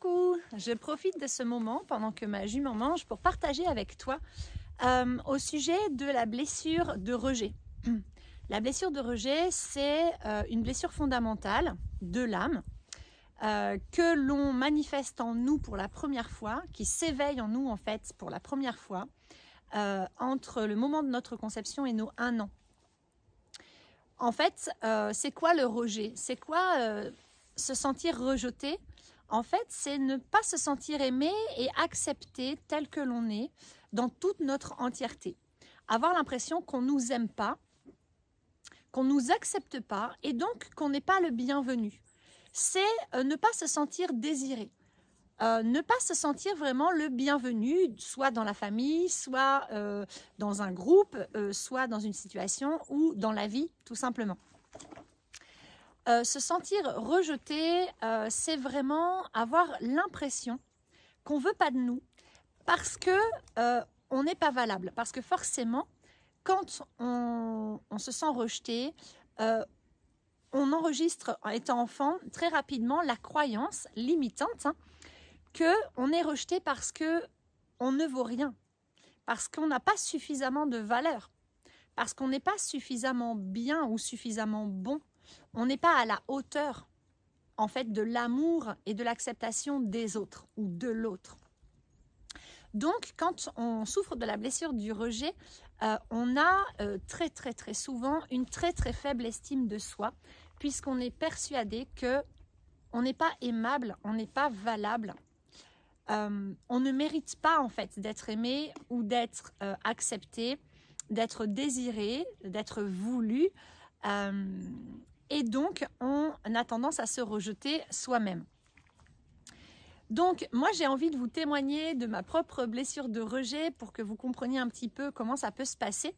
Coucou, je profite de ce moment pendant que ma jument mange pour partager avec toi au sujet de la blessure de rejet. La blessure de rejet, c'est une blessure fondamentale de l'âme que l'on manifeste en nous pour la première fois, qui s'éveille en nous en fait pour la première fois entre le moment de notre conception et nos 1 an. En fait, c'est quoi le rejet? C'est quoi se sentir rejeté? En fait, c'est ne pas se sentir aimé et accepté tel que l'on est dans toute notre entièreté. Avoir l'impression qu'on ne nous aime pas, qu'on ne nous accepte pas et donc qu'on n'est pas le bienvenu. C'est ne pas se sentir désiré. Ne pas se sentir vraiment le bienvenu, soit dans la famille, soit dans un groupe, soit dans une situation ou dans la vie, tout simplement. Se sentir rejeté, c'est vraiment avoir l'impression qu'on ne veut pas de nous parce que on n'est pas valable. Parce que forcément, quand on se sent rejeté, on enregistre, en étant enfant, très rapidement la croyance limitante qu'on est rejeté parce qu'on ne vaut rien, parce qu'on n'a pas suffisamment de valeur, parce qu'on n'est pas suffisamment bien ou suffisamment bon. On n'est pas à la hauteur, en fait, de l'amour et de l'acceptation des autres ou de l'autre. Donc, quand on souffre de la blessure du rejet, on a très souvent une très faible estime de soi, puisqu'on est persuadé qu'on n'est pas aimable, on n'est pas valable. On ne mérite pas, en fait, d'être aimé ou d'être accepté, d'être désiré, d'être voulu. Et donc, on a tendance à se rejeter soi-même. Donc, moi, j'ai envie de vous témoigner de ma propre blessure de rejet pour que vous compreniez un petit peu comment ça peut se passer.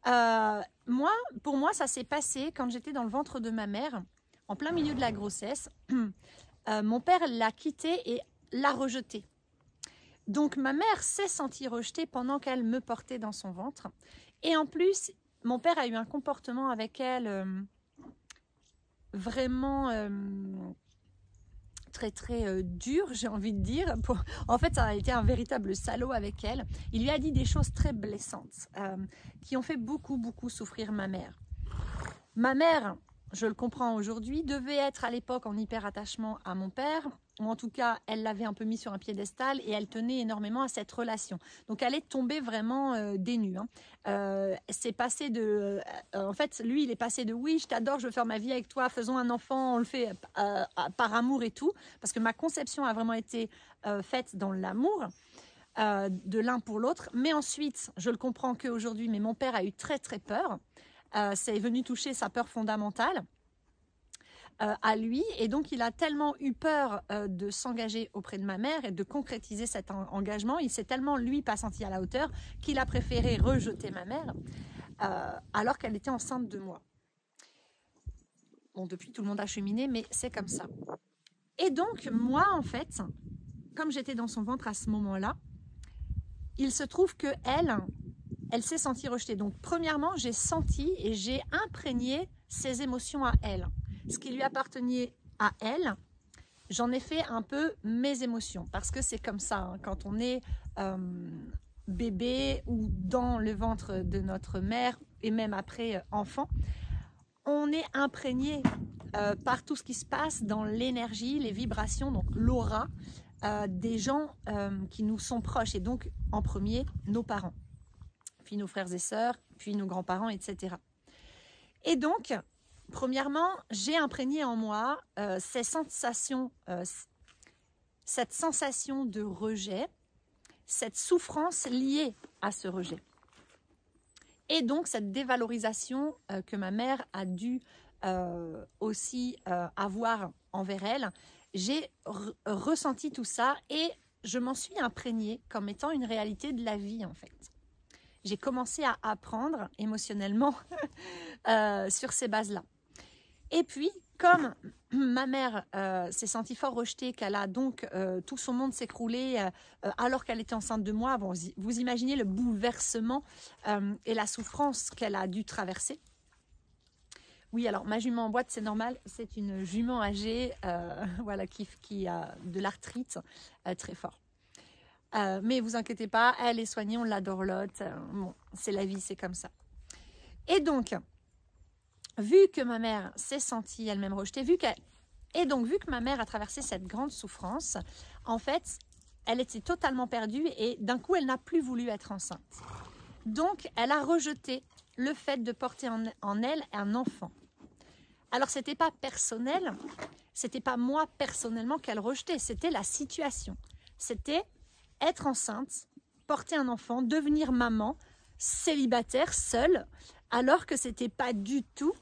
Pour moi, ça s'est passé quand j'étais dans le ventre de ma mère, en plein milieu de la grossesse. Mon père l'a quittée et l'a rejetée. Donc, ma mère s'est sentie rejetée pendant qu'elle me portait dans son ventre. Et en plus, mon père a eu un comportement avec elle vraiment très dur, j'ai envie de dire. En fait, ça a été un véritable salaud avec elle. Il lui a dit des choses très blessantes qui ont fait beaucoup souffrir ma mère. Ma mère, je le comprends aujourd'hui, devait être à l'époque en hyper attachement à mon père, ou en tout cas, elle l'avait un peu mis sur un piédestal et elle tenait énormément à cette relation. Donc, elle est tombée vraiment des nues. C'est passé de... en fait, lui, il est passé de « oui, je t'adore, je veux faire ma vie avec toi, faisons un enfant, on le fait par amour et tout », parce que ma conception a vraiment été faite dans l'amour de l'un pour l'autre. Mais ensuite, je le comprends qu'aujourd'hui, mais mon père a eu très peur. C'est venu toucher sa peur fondamentale à lui, et donc il a tellement eu peur de s'engager auprès de ma mère et de concrétiser cet engagement, il s'est tellement lui pas senti à la hauteur qu'il a préféré rejeter ma mère alors qu'elle était enceinte de moi. Bon, depuis tout le monde a cheminé, mais c'est comme ça. Et donc moi, en fait, comme j'étais dans son ventre à ce moment-là, il se trouve que elle s'est sentie rejetée. Donc premièrement, j'ai senti et j'ai imprégné ses émotions à elle. Ce qui lui appartenait à elle, j'en ai fait un peu mes émotions. Parce que c'est comme ça, quand on est bébé ou dans le ventre de notre mère, et même après enfant, on est imprégné par tout ce qui se passe dans l'énergie, les vibrations, donc l'aura des gens qui nous sont proches. Et donc, en premier, nos parents, puis nos frères et sœurs, puis nos grands-parents, etc. Et donc, premièrement, j'ai imprégné en moi cette sensation de rejet, cette souffrance liée à ce rejet. Et donc, cette dévalorisation que ma mère a dû aussi avoir envers elle, j'ai ressenti tout ça et je m'en suis imprégnée comme étant une réalité de la vie, en fait. J'ai commencé à apprendre émotionnellement sur ces bases-là. Et puis, comme ma mère s'est sentie fort rejetée, qu'elle a donc tout son monde s'écroulé alors qu'elle était enceinte de moi, bon, vous imaginez le bouleversement et la souffrance qu'elle a dû traverser. Oui, alors ma jument en boîte, c'est normal, c'est une jument âgée voilà, qui a de l'arthrite très fort. Mais vous inquiétez pas, elle est soignée, on l'adorlote. Bon, c'est la vie, c'est comme ça. Et donc, vu que ma mère s'est sentie elle-même rejetée, vu que ma mère a traversé cette grande souffrance, en fait, elle était totalement perdue et d'un coup, elle n'a plus voulu être enceinte. Donc, elle a rejeté le fait de porter en elle un enfant. Alors, ce n'était pas personnel, ce n'était pas moi personnellement qu'elle rejetait, c'était la situation. C'était être enceinte, porter un enfant, devenir maman, célibataire, seule, alors que ce n'était pas du tout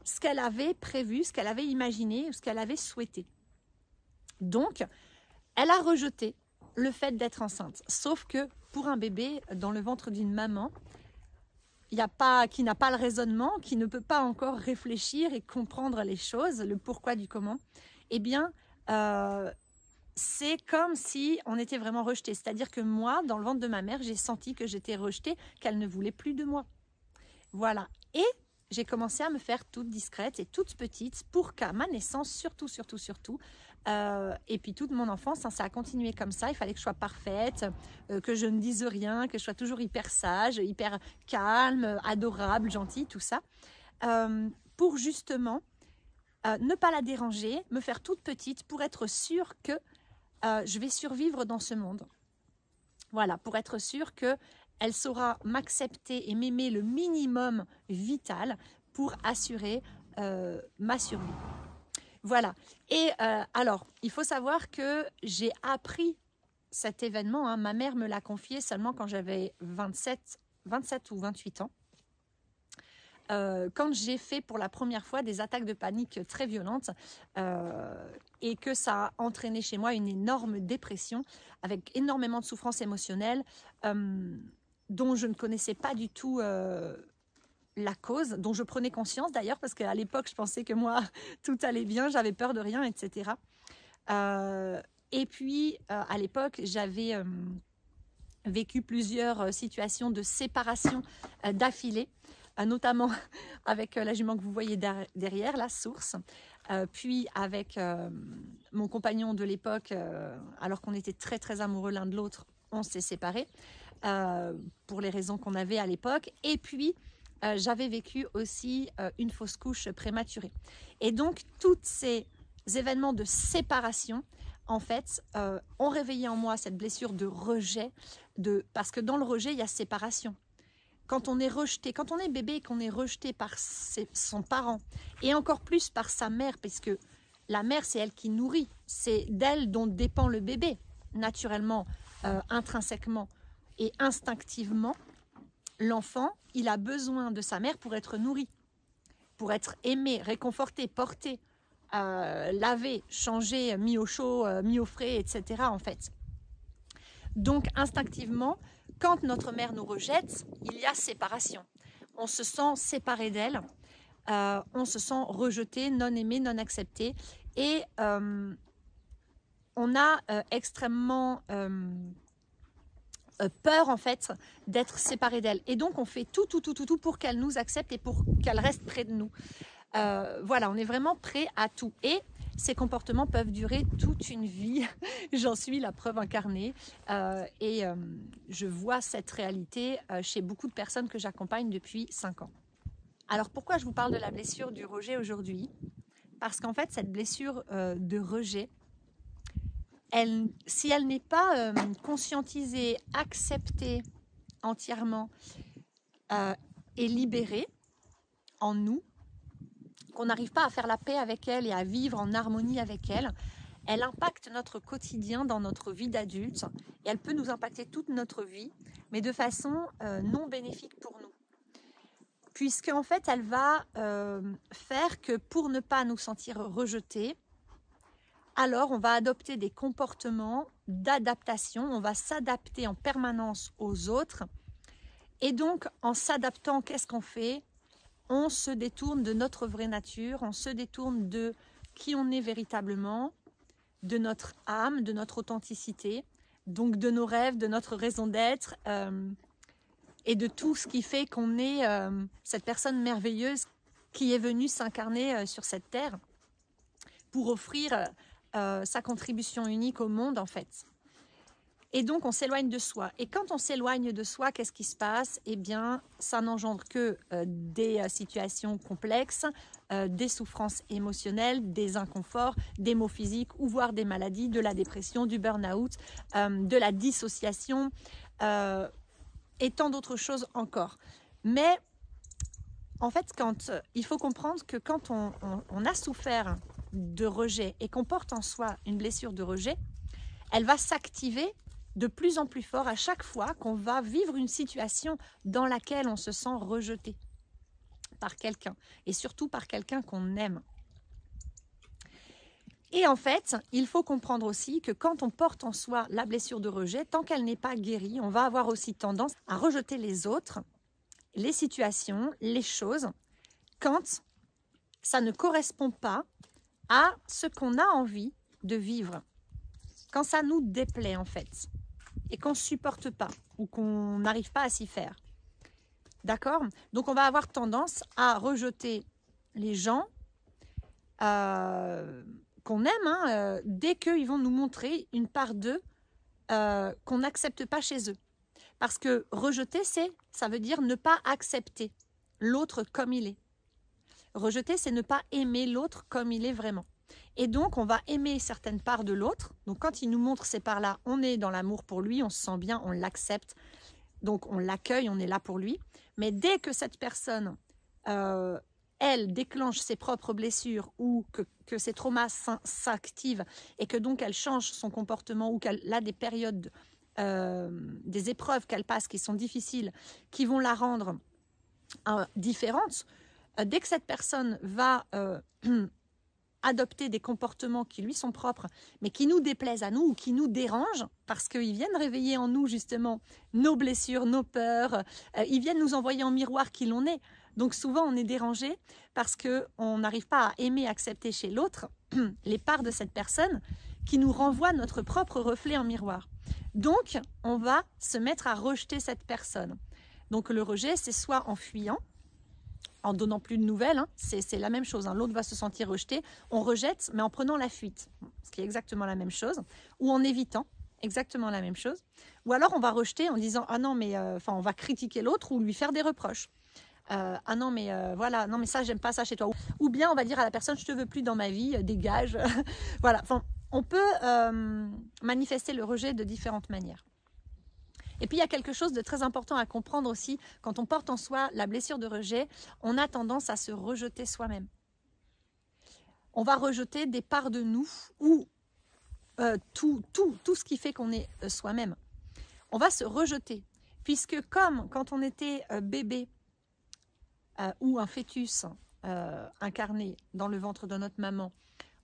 ce qu'elle avait prévu, ce qu'elle avait imaginé ou ce qu'elle avait souhaité. Donc, elle a rejeté le fait d'être enceinte. Sauf que pour un bébé dans le ventre d'une maman, qui n'a pas le raisonnement, qui ne peut pas encore réfléchir et comprendre les choses, le pourquoi du comment, eh bien, c'est comme si on était vraiment rejeté. C'est-à-dire que moi, dans le ventre de ma mère, j'ai senti que j'étais rejetée, qu'elle ne voulait plus de moi. Voilà. Et j'ai commencé à me faire toute discrète et toute petite pour qu'à ma naissance, surtout, et puis toute mon enfance, hein, ça a continué comme ça. Il fallait que je sois parfaite, que je ne dise rien, que je sois toujours hyper sage, hyper calme, adorable, gentille, tout ça. Pour justement ne pas la déranger, me faire toute petite pour être sûre que je vais survivre dans ce monde. Voilà, pour être sûre qu'elle saura m'accepter et m'aimer le minimum vital pour assurer ma survie. Voilà. Et alors, il faut savoir que j'ai appris cet événement, hein, ma mère me l'a confié seulement quand j'avais 27 ou 28 ans. Quand j'ai fait pour la première fois des attaques de panique très violentes et que ça a entraîné chez moi une énorme dépression avec énormément de souffrance émotionnelle dont je ne connaissais pas du tout la cause, dont je prenais conscience d'ailleurs parce qu'à l'époque je pensais que moi tout allait bien, j'avais peur de rien, etc. Et puis à l'époque j'avais vécu plusieurs situations de séparation d'affilée, notamment avec la jument que vous voyez derrière, la source, puis avec mon compagnon de l'époque, alors qu'on était très très amoureux l'un de l'autre, on s'est séparés pour les raisons qu'on avait à l'époque, et puis j'avais vécu aussi une fausse couche prématurée. Et donc tous ces événements de séparation en fait ont réveillé en moi cette blessure de rejet, parce que dans le rejet il y a séparation. Quand on est rejeté, quand on est bébé et qu'on est rejeté par son parent, et encore plus par sa mère, parce que la mère, c'est elle qui nourrit, c'est d'elle dont dépend le bébé, naturellement, intrinsèquement et instinctivement, l'enfant, il a besoin de sa mère pour être nourri, pour être aimé, réconforté, porté, lavé, changé, mis au chaud, mis au frais, etc. en fait. Donc, instinctivement, quand notre mère nous rejette, il y a séparation. On se sent séparé d'elle, on se sent rejeté, non aimé, non accepté. Et on a extrêmement peur en fait d'être séparé d'elle. Et donc on fait tout pour qu'elle nous accepte et pour qu'elle reste près de nous. Voilà, on est vraiment prêt à tout. Et ces comportements peuvent durer toute une vie. J'en suis la preuve incarnée. Et je vois cette réalité chez beaucoup de personnes que j'accompagne depuis 5 ans. Alors pourquoi je vous parle de la blessure du rejet aujourd'hui? Parce qu'en fait, cette blessure de rejet, si elle n'est pas conscientisée, acceptée entièrement et libérée en nous, qu'on n'arrive pas à faire la paix avec elle et à vivre en harmonie avec elle, elle impacte notre quotidien dans notre vie d'adulte et elle peut nous impacter toute notre vie, mais de façon non bénéfique pour nous. Puisqu'en fait, elle va faire que pour ne pas nous sentir rejetés, alors on va adopter des comportements d'adaptation, on va s'adapter en permanence aux autres. Et donc, en s'adaptant, qu'est-ce qu'on fait? On se détourne de notre vraie nature, on se détourne de qui on est véritablement, de notre âme, de notre authenticité, donc de nos rêves, de notre raison d'être et de tout ce qui fait qu'on est cette personne merveilleuse qui est venu s'incarner sur cette terre pour offrir sa contribution unique au monde, en fait. Et donc, on s'éloigne de soi. Et quand on s'éloigne de soi, qu'est-ce qui se passe? Eh bien, ça n'engendre que des situations complexes, des souffrances émotionnelles, des inconforts, des maux physiques ou voire des maladies, de la dépression, du burn-out, de la dissociation et tant d'autres choses encore. Mais en fait, il faut comprendre que quand on a souffert de rejet et qu'on porte en soi une blessure de rejet, elle va s'activer de plus en plus fort à chaque fois qu'on va vivre une situation dans laquelle on se sent rejeté par quelqu'un et surtout par quelqu'un qu'on aime. Et en fait, il faut comprendre aussi que quand on porte en soi la blessure de rejet, tant qu'elle n'est pas guérie, on va avoir aussi tendance à rejeter les autres, les situations, les choses, quand ça ne correspond pas à ce qu'on a envie de vivre, quand ça nous déplaît en fait, et qu'on ne supporte pas, ou qu'on n'arrive pas à s'y faire. D'accord? Donc on va avoir tendance à rejeter les gens qu'on aime, dès qu'ils vont nous montrer une part d'eux qu'on n'accepte pas chez eux. Parce que rejeter, ça veut dire ne pas accepter l'autre comme il est. Rejeter, c'est ne pas aimer l'autre comme il est vraiment. Et donc, on va aimer certaines parts de l'autre. Donc, quand il nous montre ces parts-là, on est dans l'amour pour lui, on se sent bien, on l'accepte. Donc, on l'accueille, on est là pour lui. Mais dès que cette personne, elle, déclenche ses propres blessures ou que ses traumas s'activent et que donc elle change son comportement ou qu'elle a des périodes, des épreuves qu'elle passe qui sont difficiles, qui vont la rendre différente, dès que cette personne va adopter des comportements qui lui sont propres, mais qui nous déplaisent à nous ou qui nous dérangent, parce qu'ils viennent réveiller en nous justement nos blessures, nos peurs, ils viennent nous envoyer en miroir qui l'on est. Donc souvent on est dérangé parce qu'on n'arrive pas à aimer, accepter chez l'autre les parts de cette personne qui nous renvoie notre propre reflet en miroir. Donc on va se mettre à rejeter cette personne. Donc le rejet, c'est soit en fuyant, en donnant plus de nouvelles, c'est la même chose. L'autre va se sentir rejeté, on rejette, mais en prenant la fuite, ce qui est exactement la même chose, ou en évitant, exactement la même chose. Ou alors on va rejeter en disant « Ah non, mais on va critiquer l'autre ou lui faire des reproches. Ah non, mais voilà, non, mais ça, j'aime pas ça chez toi. » Ou bien on va dire à la personne « Je te veux plus dans ma vie, dégage. » Voilà, on peut manifester le rejet de différentes manières. Et puis, il y a quelque chose de très important à comprendre aussi. Quand on porte en soi la blessure de rejet, on a tendance à se rejeter soi-même. On va rejeter des parts de nous ou tout ce qui fait qu'on est soi-même. On va se rejeter. Puisque comme quand on était bébé ou un fœtus incarné dans le ventre de notre maman,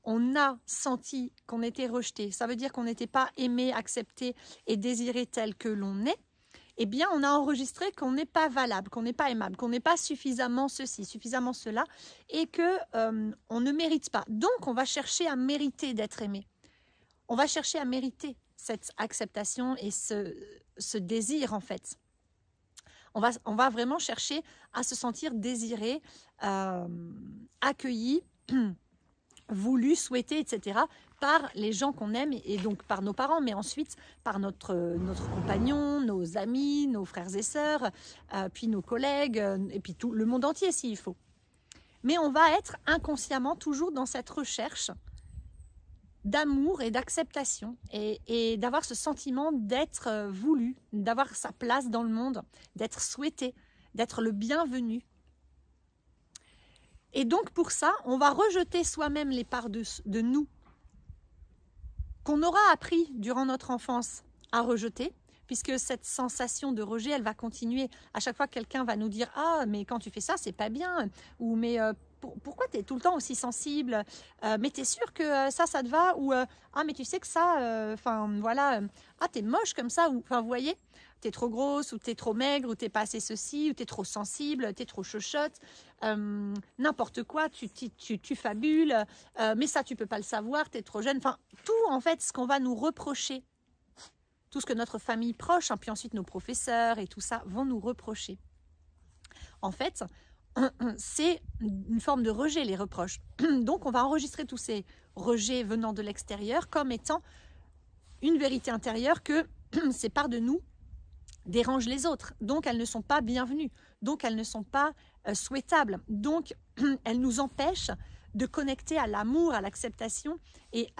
on a senti qu'on était rejeté, ça veut dire qu'on n'était pas aimé, accepté et désiré tel que l'on est, eh bien on a enregistré qu'on n'est pas valable, qu'on n'est pas aimable, qu'on n'est pas suffisamment ceci, suffisamment cela, et qu'on ne mérite pas. Donc on va chercher à mériter d'être aimé. On va chercher à mériter cette acceptation et ce désir en fait. On va vraiment chercher à se sentir désiré, accueilli, voulu, souhaité, etc. par les gens qu'on aime et donc par nos parents, mais ensuite par notre compagnon, nos amis, nos frères et sœurs, puis nos collègues, et puis tout le monde entier s'il faut. Mais on va être inconsciemment toujours dans cette recherche d'amour et d'acceptation et d'avoir ce sentiment d'être voulu, d'avoir sa place dans le monde, d'être souhaité, d'être le bienvenu. Et donc pour ça, on va rejeter soi-même les parts de nous qu'on aura appris durant notre enfance à rejeter, puisque cette sensation de rejet, elle va continuer. À chaque fois que quelqu'un va nous dire « Ah, mais quand tu fais ça, c'est pas bien » ou « Mais pourquoi tu es tout le temps aussi sensible mais tu es sûr que ça te va ?» ou « Ah, mais tu sais que ça, voilà, ah, t'es moche comme ça » ou vous voyez, t'es trop grosse, ou t'es trop maigre, ou t'es pas assez ceci, ou t'es trop sensible, t'es trop chochotte, n'importe quoi, tu fabules, mais ça tu peux pas le savoir, t'es trop jeune. Enfin, tout en fait ce qu'on va nous reprocher, tout ce que notre famille proche, puis ensuite nos professeurs et tout ça vont nous reprocher. En fait, c'est une forme de rejet, les reproches. Donc, on va enregistrer tous ces rejets venant de l'extérieur comme étant une vérité intérieure que ces parts de nous dérangent les autres. Donc, elles ne sont pas bienvenues. Donc, elles ne sont pas souhaitables. Donc, elles nous empêchent de connecter à l'amour, à l'acceptation et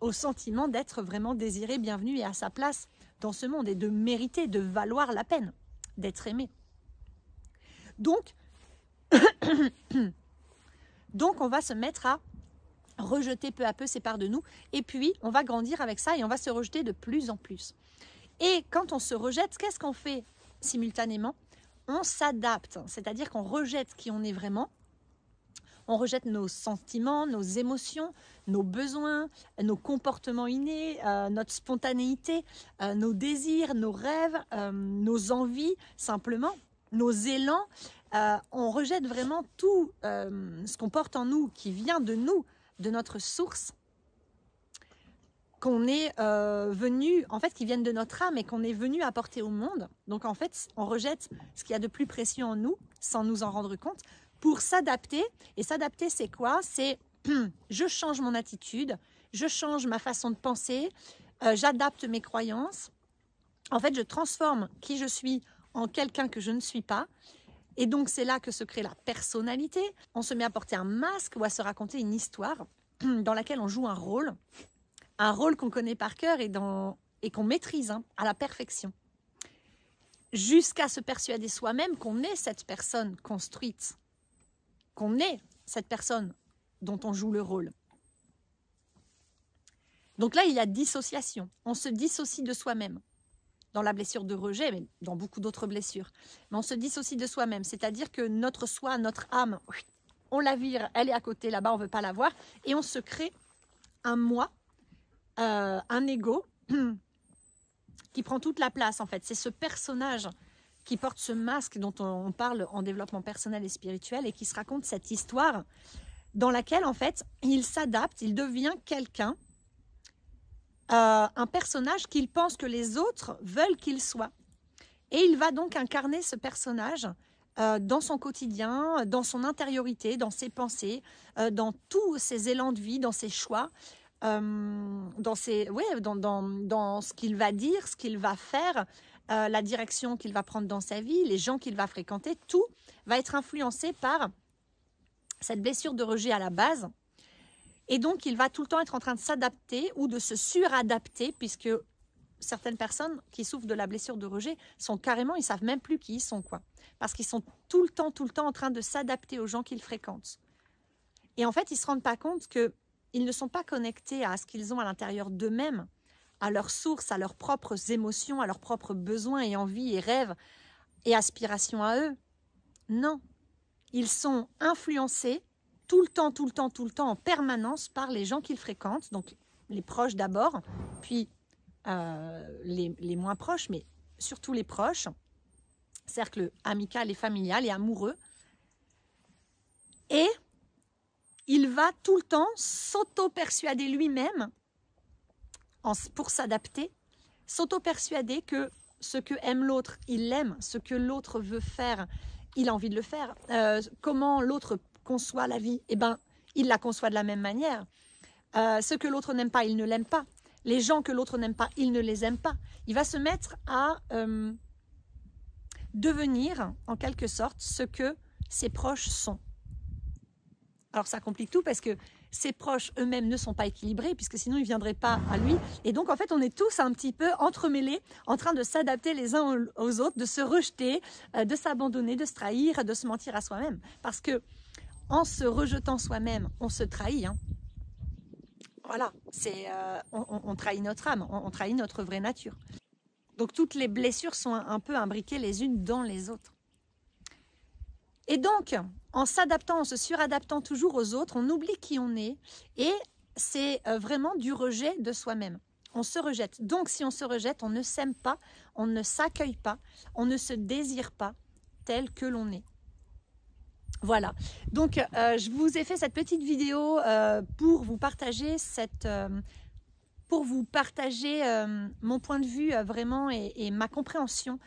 au sentiment d'être vraiment désiré, bienvenu et à sa place dans ce monde et de mériter, de valoir la peine d'être aimé. Donc, on va se mettre à rejeter peu à peu ces parts de nous et puis on va grandir avec ça et on va se rejeter de plus en plus. Et quand on se rejette, qu'est-ce qu'on fait simultanément? On s'adapte, c'est-à-dire qu'on rejette qui on est vraiment. On rejette nos sentiments, nos émotions, nos besoins, nos comportements innés, notre spontanéité, nos désirs, nos rêves, nos envies, simplement, nos élans. On rejette vraiment tout ce qu'on porte en nous, qui vient de nous, de notre source, qu'on est venu, en fait, qui viennent de notre âme et qu'on est venu apporter au monde. Donc, en fait, on rejette ce qu'il y a de plus précieux en nous, sans nous en rendre compte, pour s'adapter. Et s'adapter, c'est quoi? C'est je change mon attitude, je change ma façon de penser, j'adapte mes croyances. En fait, je transforme qui je suis en quelqu'un que je ne suis pas. Et donc, c'est là que se crée la personnalité. On se met à porter un masque ou à se raconter une histoire dans laquelle on joue un rôle qu'on connaît par cœur et qu'on maîtrise à la perfection. Jusqu'à se persuader soi-même qu'on est cette personne construite, qu'on est cette personne dont on joue le rôle. Donc là, il y a dissociation. On se dissocie de soi-même. Dans la blessure de rejet, mais dans beaucoup d'autres blessures. Mais on se dissocie de soi-même, c'est-à-dire que notre soi, notre âme, on la vire, elle est à côté là-bas, on ne veut pas la voir, et on se crée un moi, un ego qui prend toute la place en fait. C'est ce personnage qui porte ce masque dont on parle en développement personnel et spirituel et qui se raconte cette histoire dans laquelle en fait il s'adapte, il devient quelqu'un, un personnage qu'il pense que les autres veulent qu'il soit. Et il va donc incarner ce personnage dans son quotidien, dans son intériorité, dans ses pensées, dans tous ses élans de vie, dans ses choix, dans ce qu'il va dire, ce qu'il va faire, la direction qu'il va prendre dans sa vie, les gens qu'il va fréquenter, tout va être influencé par cette blessure de rejet à la base. Et donc, il va tout le temps être en train de s'adapter ou de se suradapter, puisque certaines personnes qui souffrent de la blessure de rejet sont carrément, ils ne savent même plus qui ils sont, quoi. Parce qu'ils sont tout le temps en train de s'adapter aux gens qu'ils fréquentent. Et en fait, ils ne se rendent pas compte qu'ils ne sont pas connectés à ce qu'ils ont à l'intérieur d'eux-mêmes, à leur source, à leurs propres émotions, à leurs propres besoins et envies et rêves et aspirations à eux. Non, ils sont influencés tout le temps, en permanence par les gens qu'ils fréquentent, donc les proches d'abord, puis les moins proches, mais surtout les proches, cercle amical et familial et amoureux. Et il va tout le temps s'auto-persuader lui-même, pour s'adapter, s'auto-persuader que ce que aime l'autre, il l'aime, ce que l'autre veut faire, il a envie de le faire, comment l'autre conçoit la vie, eh ben, il la conçoit de la même manière. Ce que l'autre n'aime pas, il ne l'aime pas. Les gens que l'autre n'aime pas, il ne les aime pas. Il va se mettre à devenir, en quelque sorte, ce que ses proches sont. Alors, ça complique tout parce que ses proches eux-mêmes ne sont pas équilibrés, puisque sinon, ils ne viendraient pas à lui. Et donc, en fait, on est tous un petit peu entremêlés, en train de s'adapter les uns aux autres, de se rejeter, de s'abandonner, de se trahir, de se mentir à soi-même. Parce que en se rejetant soi-même, on se trahit. Voilà, on trahit notre âme, on trahit notre vraie nature. Donc toutes les blessures sont un peu imbriquées les unes dans les autres. Et donc, en s'adaptant, en se suradaptant toujours aux autres, on oublie qui on est et c'est vraiment du rejet de soi-même. On se rejette. Donc si on se rejette, on ne s'aime pas, on ne s'accueille pas, on ne se désire pas tel que l'on est. Voilà, donc je vous ai fait cette petite vidéo pour vous partager mon point de vue vraiment et ma compréhension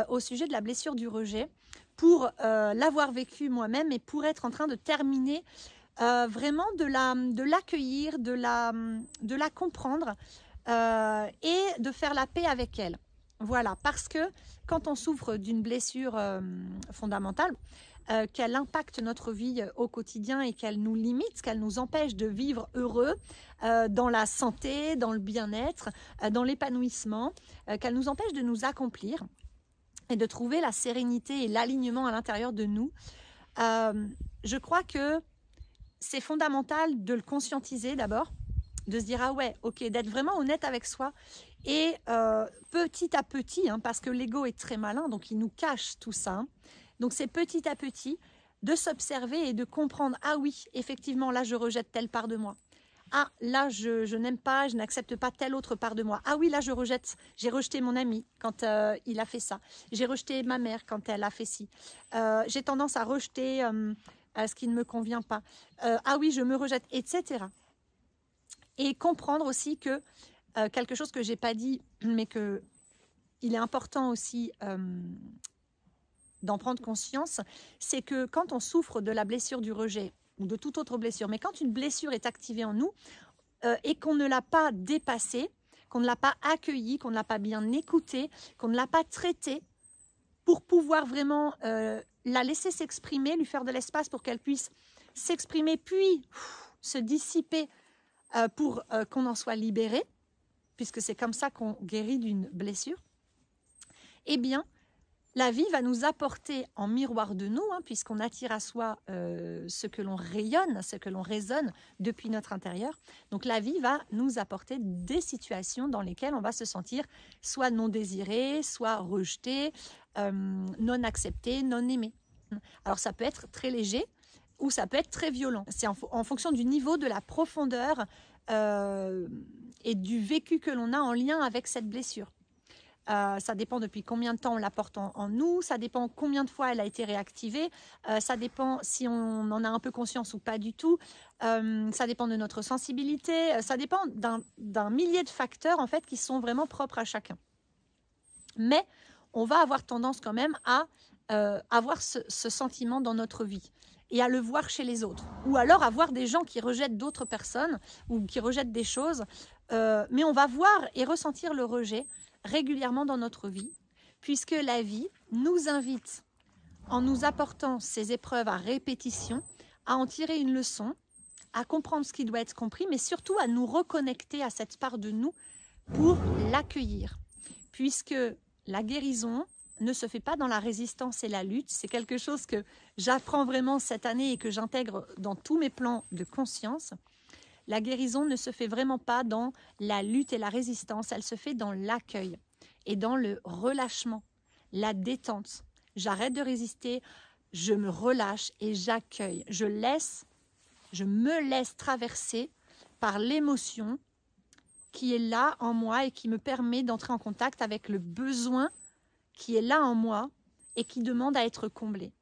au sujet de la blessure du rejet pour l'avoir vécu moi-même et pour être en train de terminer vraiment de l'accueillir, de la comprendre et de faire la paix avec elle. Voilà, parce que quand on souffre d'une blessure fondamentale, qu'elle impacte notre vie au quotidien et qu'elle nous limite, qu'elle nous empêche de vivre heureux dans la santé, dans le bien-être, dans l'épanouissement, qu'elle nous empêche de nous accomplir et de trouver la sérénité et l'alignement à l'intérieur de nous. Je crois que c'est fondamental de le conscientiser d'abord, de se dire ah ouais, ok, d'être vraiment honnête avec soi et petit à petit, hein, parce que l'ego est très malin, donc il nous cache tout ça. Hein. Donc c'est petit à petit de s'observer et de comprendre ah oui, effectivement là je rejette telle part de moi. Ah là je n'aime pas, je n'accepte pas telle autre part de moi. Ah oui là j'ai rejeté mon ami quand il a fait ça. J'ai rejeté ma mère quand elle a fait ci. J'ai tendance à rejeter ce qui ne me convient pas. Ah oui je me rejette, etc. Et comprendre aussi que quelque chose que j'ai pas dit, mais que il est important aussi d'en prendre conscience, c'est que quand on souffre de la blessure du rejet ou de toute autre blessure, mais quand une blessure est activée en nous et qu'on ne l'a pas dépassée, qu'on ne l'a pas accueillie, qu'on ne l'a pas bien écoutée, qu'on ne l'a pas traitée, pour pouvoir vraiment la laisser s'exprimer, lui faire de l'espace pour qu'elle puisse s'exprimer, puis se dissiper pour qu'on en soit libéré, puisque c'est comme ça qu'on guérit d'une blessure, eh bien, la vie va nous apporter en miroir de nous, hein, puisqu'on attire à soi ce que l'on rayonne, ce que l'on résonne depuis notre intérieur. Donc la vie va nous apporter des situations dans lesquelles on va se sentir soit non désiré, soit rejeté, non accepté, non aimé. Alors ça peut être très léger ou ça peut être très violent. C'est en fonction du niveau, de la profondeur et du vécu que l'on a en lien avec cette blessure. Ça dépend depuis combien de temps on la porte en nous, ça dépend combien de fois elle a été réactivée, ça dépend si on en a un peu conscience ou pas du tout, ça dépend de notre sensibilité, ça dépend d'un millier de facteurs en fait qui sont vraiment propres à chacun. Mais on va avoir tendance quand même à avoir ce sentiment dans notre vie et à le voir chez les autres, ou alors à voir des gens qui rejettent d'autres personnes ou qui rejettent des choses, mais on va voir et ressentir le rejet régulièrement dans notre vie, puisque la vie nous invite, en nous apportant ces épreuves à répétition, à en tirer une leçon, à comprendre ce qui doit être compris, mais surtout à nous reconnecter à cette part de nous pour l'accueillir, puisque la guérison ne se fait pas dans la résistance et la lutte. C'est quelque chose que j'apprends vraiment cette année et que j'intègre dans tous mes plans de conscience. La guérison ne se fait vraiment pas dans la lutte et la résistance, elle se fait dans l'accueil et dans le relâchement, la détente. J'arrête de résister, je me relâche et j'accueille. Je me laisse traverser par l'émotion qui est là en moi et qui me permet d'entrer en contact avec le besoin qui est là en moi et qui demande à être comblé.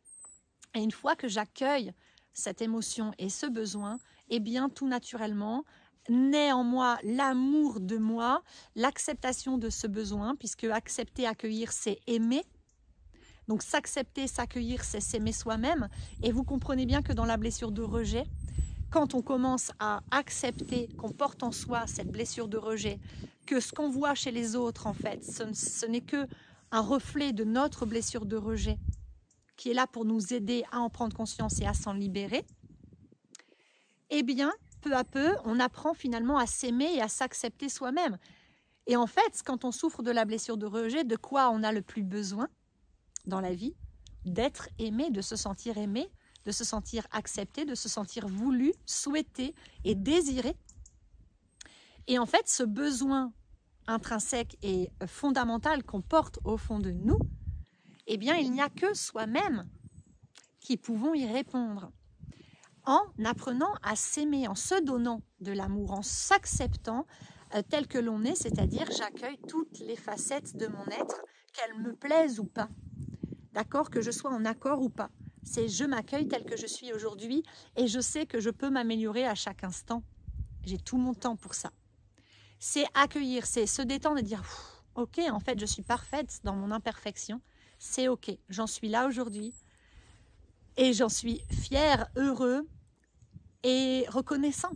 Et une fois que j'accueille cette émotion et ce besoin, eh bien tout naturellement naît en moi l'amour de moi, l'acceptation de ce besoin, puisque accepter, accueillir, c'est aimer. Donc s'accepter, s'accueillir, c'est s'aimer soi-même. Et vous comprenez bien que dans la blessure de rejet, quand on commence à accepter qu'on porte en soi cette blessure de rejet, que ce qu'on voit chez les autres, en fait, ce n'est que un reflet de notre blessure de rejet, qui est là pour nous aider à en prendre conscience et à s'en libérer, eh bien, peu à peu, on apprend finalement à s'aimer et à s'accepter soi-même. Et en fait, quand on souffre de la blessure de rejet, de quoi on a le plus besoin dans la vie? D'être aimé, de se sentir aimé, de se sentir accepté, de se sentir voulu, souhaité et désiré. Et en fait, ce besoin intrinsèque et fondamental qu'on porte au fond de nous, eh bien, il n'y a que soi-même qui pouvons y répondre. En apprenant à s'aimer, en se donnant de l'amour, en s'acceptant tel que l'on est, c'est-à-dire j'accueille toutes les facettes de mon être, qu'elles me plaisent ou pas, d'accord, que je sois en accord ou pas. C'est je m'accueille tel que je suis aujourd'hui et je sais que je peux m'améliorer à chaque instant. J'ai tout mon temps pour ça. C'est accueillir, c'est se détendre et dire ok, en fait, je suis parfaite dans mon imperfection. c'est ok, j'en suis là aujourd'hui et j'en suis fière, heureux et reconnaissant.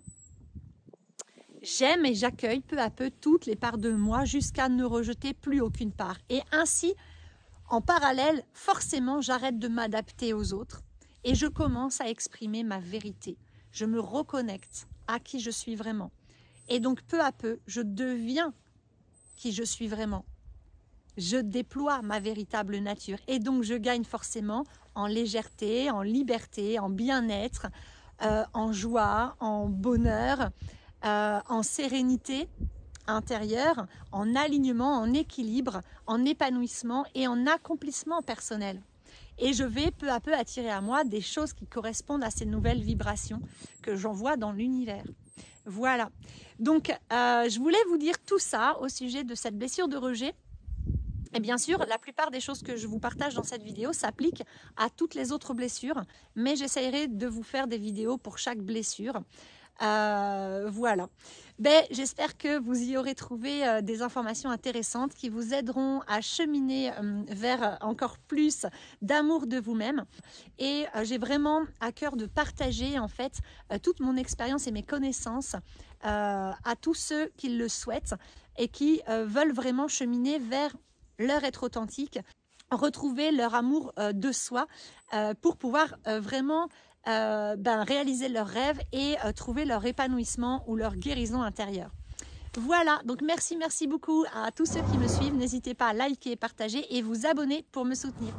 J'aime et j'accueille peu à peu toutes les parts de moi jusqu'à ne rejeter plus aucune part. Et ainsi, en parallèle, forcément, j'arrête de m'adapter aux autres et je commence à exprimer ma vérité. Je me reconnecte à qui je suis vraiment. Et donc, peu à peu, je deviens qui je suis vraiment. Je déploie ma véritable nature et donc je gagne forcément en légèreté, en liberté, en bien-être, en joie, en bonheur, en sérénité intérieure, en alignement, en équilibre, en épanouissement et en accomplissement personnel. Et je vais peu à peu attirer à moi des choses qui correspondent à ces nouvelles vibrations que j'envoie dans l'univers. Voilà. Donc, je voulais vous dire tout ça au sujet de cette blessure de rejet. Et bien sûr, la plupart des choses que je vous partage dans cette vidéo s'appliquent à toutes les autres blessures, mais j'essaierai de vous faire des vidéos pour chaque blessure. Voilà. J'espère que vous y aurez trouvé des informations intéressantes qui vous aideront à cheminer vers encore plus d'amour de vous-même. Et j'ai vraiment à cœur de partager en fait toute mon expérience et mes connaissances à tous ceux qui le souhaitent et qui veulent vraiment cheminer vers leur être authentique, retrouver leur amour de soi pour pouvoir vraiment réaliser leurs rêves et trouver leur épanouissement ou leur guérison intérieure. Voilà, donc merci beaucoup à tous ceux qui me suivent. N'hésitez pas à liker, partager et vous abonner pour me soutenir.